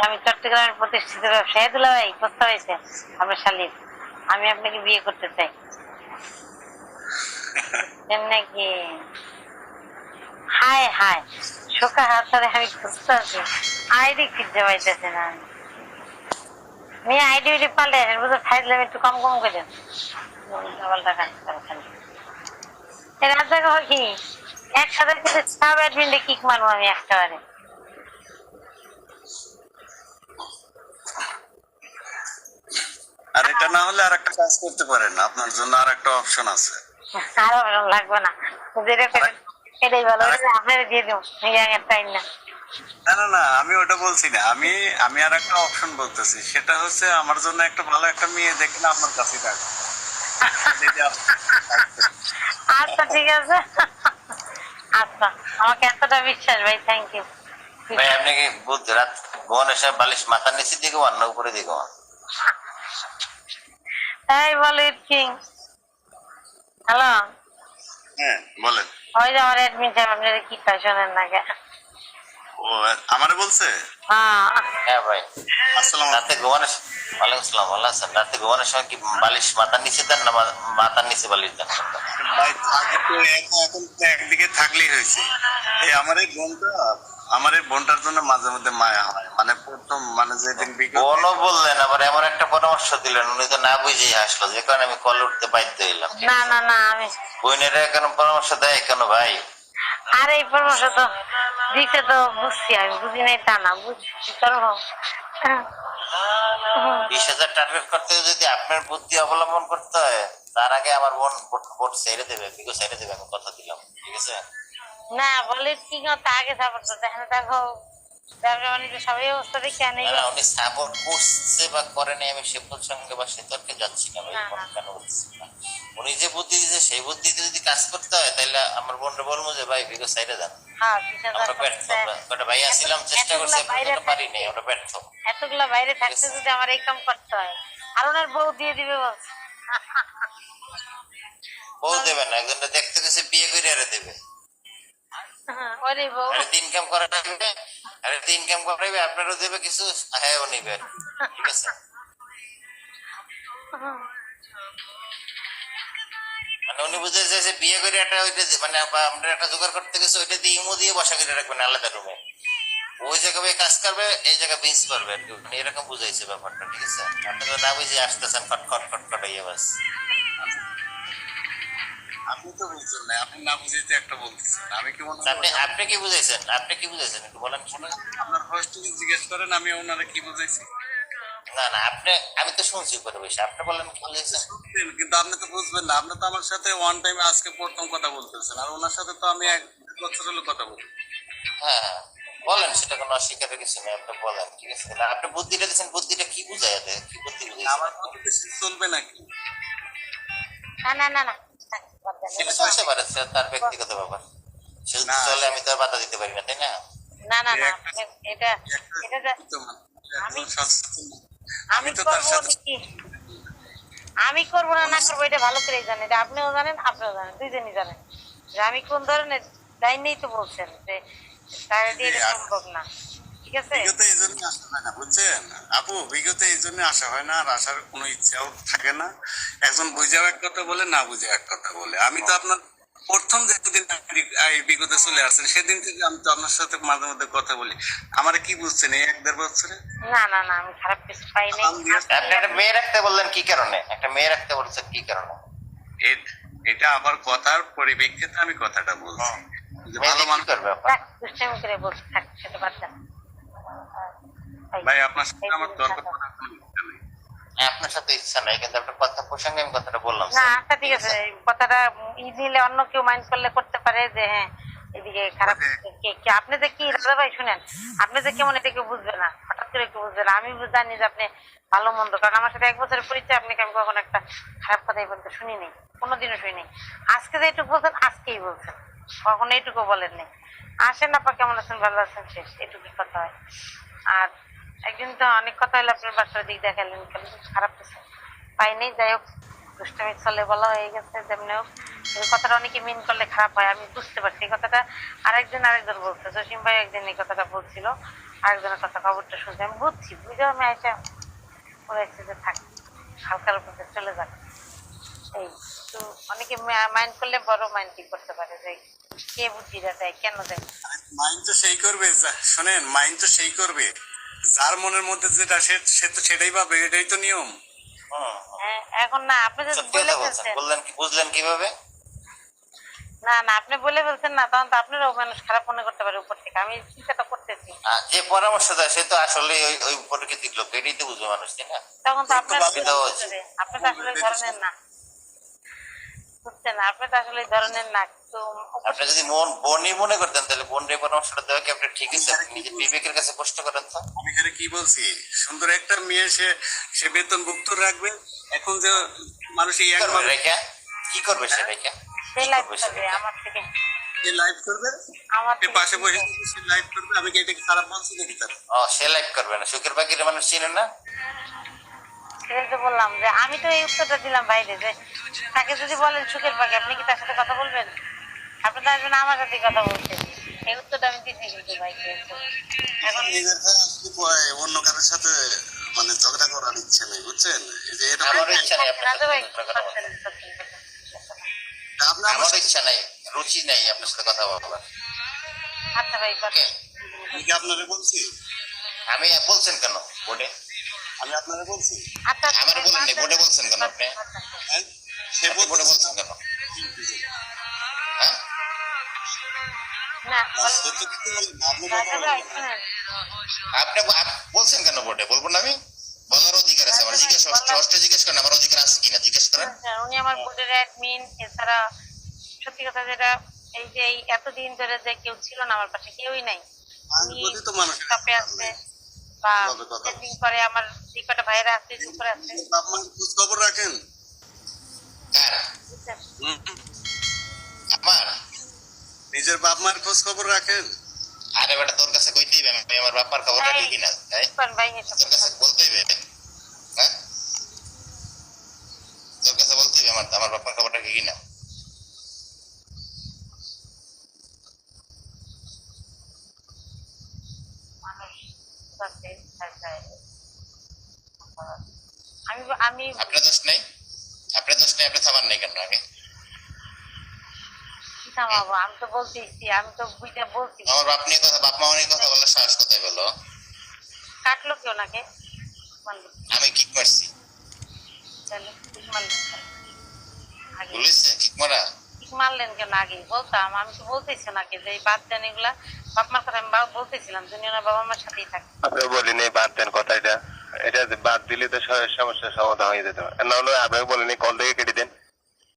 আমি চট্টগ্রামের প্রতিষ্ঠিত ব্যবসায়ী দুলাভাই, প্রস্তাব হয়েছে আপনার শালীর, আমি আপনাকে বিয়ে করতে চাই। নাকি? হায় হায়, শোকা হাতারে আমি খুঁজতে আছি, আইডি খুঁজতে পাইতেছি না। মেয়ে আইডি উইডি পাল্টে বুঝে ফাইজলাম, একটু কম কম করে দেন। রাত জায়গা কি একসাথে কিন্তু সব অ্যাডমিনটা কিক মারবো আমি একটাবারে। আর এটা না হলে আর একটা কাজ করতে পারেন, আপনার জন্য আর একটা অপশন আছে। আরো লাগবে না, এটাই ভালো, আপনারা দিয়ে দেবো টাইম না। না না না, আমি ওটা বলছি না, আমি আমি আর একটা অপশন বলতেছি, সেটা হচ্ছে আমার জন্য একটা ভালো একটা মেয়ে দেখে না আপনার কাছে থাকবে। আচ্ছা ঠিক আছে, আচ্ছা আমাকে এতটা বিশ্বাস ভাই, থ্যাংক ইউ ভাই। আপনি কি বুঝ রাত বোন এসে বালিশ মাথার নিচে দিকে অন্য উপরে দিকে? এই বলো কিং। হ্যালো, হ্যাঁ বলেন। ওই যে আমার অ্যাডমিন সাহেব আপনারা কি কয় শোনেন না কে? ও আমারে বলছে? হ্যাঁ ভাই। আসসালামু রাতে ঘুমানোর ওয়ালাইকুম আসসালাম, ভালো আছেন? রাতে ঘুমানোর সময় কি বালিশ মাথার নিচে দেন না মাথার নিচে বালিশ দেন? ভাই আগে তো এখন তো একদিকে থাকলেই হয়েছে। এই আমার এই বোনটার জন্য মাঝে মধ্যে মায়া হয়, মানে প্রথম মানে যেদিন বোনও বললেন, আবার এমন একটা পরামর্শ দিলেন, উনি তো না বুঝেই হাসলো, যে কারণে আমি কল উঠতে বাধ্য হইলাম। না না না, আমি বোনেরা কেন পরামর্শ দেয় কেন ভাই? আর এই পরামর্শ তো দিতে তো বুঝছি, আমি বুঝি নাই তা না, বুঝছি করবো। 20,000 টার্গেট করতে যদি আপনার বুদ্ধি অবলম্বন করতে হয়, তার আগে আমার বোন ভোট ছেড়ে দেবে, বিগো ছেড়ে দেবে, আমি কথা দিলাম, ঠিক আছে? না বলে কি কথা, আগে সাপোর্ট করতে, হ্যাঁ দেখো ব্যবসা বাণিজ্য সবাই অবস্থা দেখে আনে। উনি সাপোর্ট করছে বা করেনি আমি সে প্রসঙ্গে বা সে তর্কে যাচ্ছি না ভাই, কেন বলছি না। উনি যে বুদ্ধি দিয়েছে সেই বুদ্ধিতে যদি কাজ করতে হয়, তাহলে আমার বোনরা বলবো যে ভাই বিগো সাইডে যান। আমরা ব্যর্থ, আমরা ভাই আসছিলাম, চেষ্টা করছি, পারি নাই, আমরা ব্যর্থ। এতগুলা বাইরে থাকতে যদি আমার এই কাম করতে হয়, আর ওনার বউ দিয়ে দিবে বলছে। বউ দেবে না, একজনটা দেখতে গেছে বিয়ে করে আরে দেবে। ওরে বউ ইনকাম করাবে, ইনকাম করাবে, আপনারও দেবে কিছু, হ্যাঁ ও নিবে, ঠিক আছে? মানে উনি বুঝে যে বিয়ে করে একটা ওইটা মানে আমরা একটা জোগাড় করতে গেছে, ওইটা দিয়ে ইমো দিয়ে বসা করে রাখবেন আলাদা রুমে, ওই জায়গায় কাজ করবে, এই জায়গায় বিঞ্চ করবে আর কি, মানে এরকম বুঝাইছে ব্যাপারটা, ঠিক আছে? আপনারা না বুঝে আসতেছেন খটখট খটখট ইয়ে বাস। আপনি তো বুঝছেন না, আপনি না বুঝাইতে একটা বলতেছেন, আমি কি মনে আপনি কি বুঝাইছেন? আপনি কি বুঝাইছেন একটু বলেন। আপনার হোস্টেল জিজ্ঞেস করেন আমি ওনারা কি বুঝাইছি। না না, আমি তো শুনছি করে বসে, আপনি বলেন কি বুঝাইছেন। কিন্তু আপনি তো বুঝবেন না, আপনি তো আমার সাথে ওয়ান টাইম আজকে প্রথম কথা বলতেছেন, আর ওনার সাথে তো আমি 1 বছর হলো কথা বলি। হ্যাঁ হ্যাঁ বলেন, সেটা কোনো অস্বীকারের কিছু নেই, আপনি বলেন, ঠিক আছে? আপনি বুদ্ধিটা দিচ্ছেন, বুদ্ধিটা কি বুঝাই, কি বুদ্ধি বুঝাই? আমার বুদ্ধিতে চলবে নাকি? না না না না, সেটা চলতে পারে, তার ব্যক্তিগত ব্যাপার, সে যদি চলে আমি তো আর বাধা দিতে পারি না, তাই না? না না না, এটা আমি তো তার সাথে আমি করবো না না করবো এটা ভালো করেই জানেন, এটা আপনিও জানেন, আপনিও জানেন, দুইজনই জানেন যে আমি কোন ধরনের দায় নেই, তো বলছেন যে তার দিয়ে সম্ভব না, ঠিক আছে? বিগত এই জন্য আসা হয় না, বুঝছেন আপু, বিগত এই জন্য আসা হয় না, আর আসার কোনো ইচ্ছাও থাকে না। একজন বুঝাও এক কথা বলে, না বুঝে এক কথা বলে। আমি তো আপনার প্রথম যেদিন বিগত চলে আসছেন সেদিন থেকে আমি তো আপনার সাথে মাঝে মধ্যে কথা বলি। আমার কি বুঝছেন এই 1-1.5 বছরে? না না না, আমি খারাপ কিছু পাই নাই। আপনি একটা মেয়ে রাখতে বললেন কি কারণে? একটা মেয়ে রাখতে বলছেন কি কারণে? এটা আমার কথার পরিপ্রেক্ষিতে আমি কথাটা বলছি। ভালো মানুষ করবে দুষ্টামি করে বলছি, থাক সেটা বাদ দেন ভাই, আপনার সাথে আমার তর্ক করার কোনো ইচ্ছা নেই। আপনার সাথে ইচ্ছা নাই, কিন্তু আপনার কথা প্রসঙ্গে আমি কথাটা বললাম। না আচ্ছা ঠিক আছে, কথাটা নিলে অন্য কেউ মাইন্ড করলে করতে পারে যে হ্যাঁ এদিকে খারাপ। আপনি যে কি দাদা ভাই শুনেন, আপনি যে কেমন এটা কেউ বুঝবে না, হঠাৎ করে কেউ বুঝবে না। আমি জানি যে আপনি ভালো মন্দ, কারণ আমার সাথে 1 বছরের পরিচয়, আপনাকে আমি কখনো একটা খারাপ কথাই বলতে শুনিনি, কোনোদিনও শুনিনি। আজকে যে এটুকু বলছেন আজকেই বলছেন, কখনো এইটুকু বলেননি। আসেন আপা, কেমন আছেন, ভালো আছেন, শেষ এটুকুই কথা হয়। আর একদিন তো অনেক কথা হলো, আপনার বাসার দিক দেখালেন, খারাপ কিছু পাইনি। যাই হোক, দুষ্টামি চলে বলা হয়ে গেছে, যেমনি হোক কথাটা অনেকে মিন করলে খারাপ হয়, আমি বুঝতে পারছি এই কথাটা। আরেকজন বলছে, জসিম ভাই একদিন এই কথাটা বলছিল, আরেকজনের কথা খবরটা শুনছি, আমি বুঝছি, বুঝেও আমি আইসা বলেছি যে থাক, হালকার মধ্যে চলে যাক। এই তো অনেকে মাইন্ড করলে বড় মাইন্ড করতে পারে যে কে বুদ্ধিটা দেয়, কেন দেয়। মাইন্ড তো সেই করবে শোনেন, মাইন্ড তো সেই করবে যার মনের মধ্যে যেটা সে তো সেটাই পাবে, এটাই তো নিয়ম। হ্যাঁ, এখন না আপনি যদি সত্যি বলে কথা বলছেন, ফেলছেন, বললেন কি, বুঝলেন কিভাবে? না না আপনি বলে ফেলছেন না, তখন তো আপনারও মানুষ খারাপ মনে করতে পারে উপর থেকে। আমি চিন্তাটা করতেছি, যে পরামর্শ দেয় সে তো আসলে ওই প্রকৃতির লোক, এটাই তো বুঝবে মানুষ, তাই না? তখন তো আপনার সুবিধা হচ্ছে। আপনি তো আসলে এই ধরনের না, বুঝছেন, আপনি তো আসলে এই ধরনের না। তো আপনি যদি বোনই মনে করতেন তাহলে বোনের পরামর্শটা দেওয়া কি আপনার ঠিক আছে? আপনি নিজের বিবেকের কাছে প্রশ্ন করেন তো। আমি এখানে কি বলছি, সুন্দর একটা মেয়ে, সে বেতন ভুক্ত রাখবে। এখন যে মানুষ এই কি করবে রেখা? কি করবে সে রেখা? সে কি লাইফ করবে সে করবে রেখা? আমার থেকে, লাইভ করবে, আমার সে থেকে পাশে বসে থেকে সে লাইভ করবে। আমি কি এটাকে খারাপ বলছি নাকি তার? সে লাইক করবে না, সুখের বাকির মানুষ চিনেন না। এই যে বললাম যে আমি তো এই উত্তরটা দিলাম বাইরে, যে তাকে যদি বলেন সুখের পাখি, আপনি কি তার সাথে কথা বলবেন? আপনি তো আসবেন আমার সাথে কথা বলতে। এই উত্তরটা আমি দিচ্ছি কিন্তু ভাইকে। এখন নিজের অন্য কারোর সাথে মানে ঝগড়া করার ইচ্ছে নেই, বুঝছেন? এই যে এটা আমারও ইচ্ছা নেই আপনার রাজু সাথে ভাই কথা বলার। আপনি আমার আমারও ইচ্ছা নাই, রুচি নাই আপনার সাথে কথা বলার। আচ্ছা ভাই কথা। আমি কি আপনারে বলছি? আমি বলছেন কেন বোর্ডে? আমি আপনারে বলছি? আচ্ছা আমার বলেন নাই, বোর্ডে বলছেন কেন আপনি? হ্যাঁ? সে আপনি বোর্ডে বলছেন কেন? হ্যাঁ? না সে তো কিছু বলেন না, আপনি কথা রাজু ভাই বলেন। শুনেন, আপনি বলছেন কেন বোর্ডে? বলবো না আমি? বলার অধিকার আছে আমার। জিজ্ঞেস জিজ্ঞেস করেন আমার অধিকার আছে কিনা, জিজ্ঞেস করেন। উনি আমার বোর্ডের অ্যাডমিন। এছাড়া সত্যি কথা যেটা, এই যে এই এতদিন ধরে যে কেউ ছিল না আমার পাশে, কেউই নাই। আমি উনি বলি তো মানুষ চাপে আছে বা ভাবে কথা ট্রেনিং করে, আমার যে কটা ভাইরা আছে উপরে আছে, আপনার খোঁজ খবর রাখেন। কার? বুঝছেন? হুম? আমার? নিজের বাপ মার খোঁজ খবর রাখেন। আরে বেটা, তোর কাছে কই দিবে আমি আমার বাপার খবর রাখি কিনা? তাই বুঝবেন ভাই এসব তোর কাছে বলতে হইবে? হ্যাঁ, তোর কাছে বলতে হইবে আমার বাপার খবর রাখি কিনা? মানুষ আছে, আমি আমি আপনার দোষ নেই, আপনার দোষ নেই, আপনি থামার নেই কেন আগে? কি থামাবো? আমি তো বলতেছি, আমি তো বুঝে বলছি। আমার বাপ নিয়ে কথা, বাপ মা নিয়ে কথা বলার সাহস কোথায় পেলো? কাটলো কেউ নাকি মানলো? আমি কিক মারছি, তাহলে ঠিক মারলেন কেন আগে? বলিস কিক মারা? ঠিক মারলেন কেন আগে? বলতাম, আমি তো বলতেছি নাকি যে এই বাদ দেন এগুলা। বাপ মার কথা আমি বলতেছিলাম, দুনিয়া বাবা মার সাথেই থাকে। আপনি বলিনি বাদ দেন কথা, এটা এটা বাদ দিলে তো সমস্যার সমাধান হয়ে যেত। না হলে আপনি বলিনি কল থেকে কেটে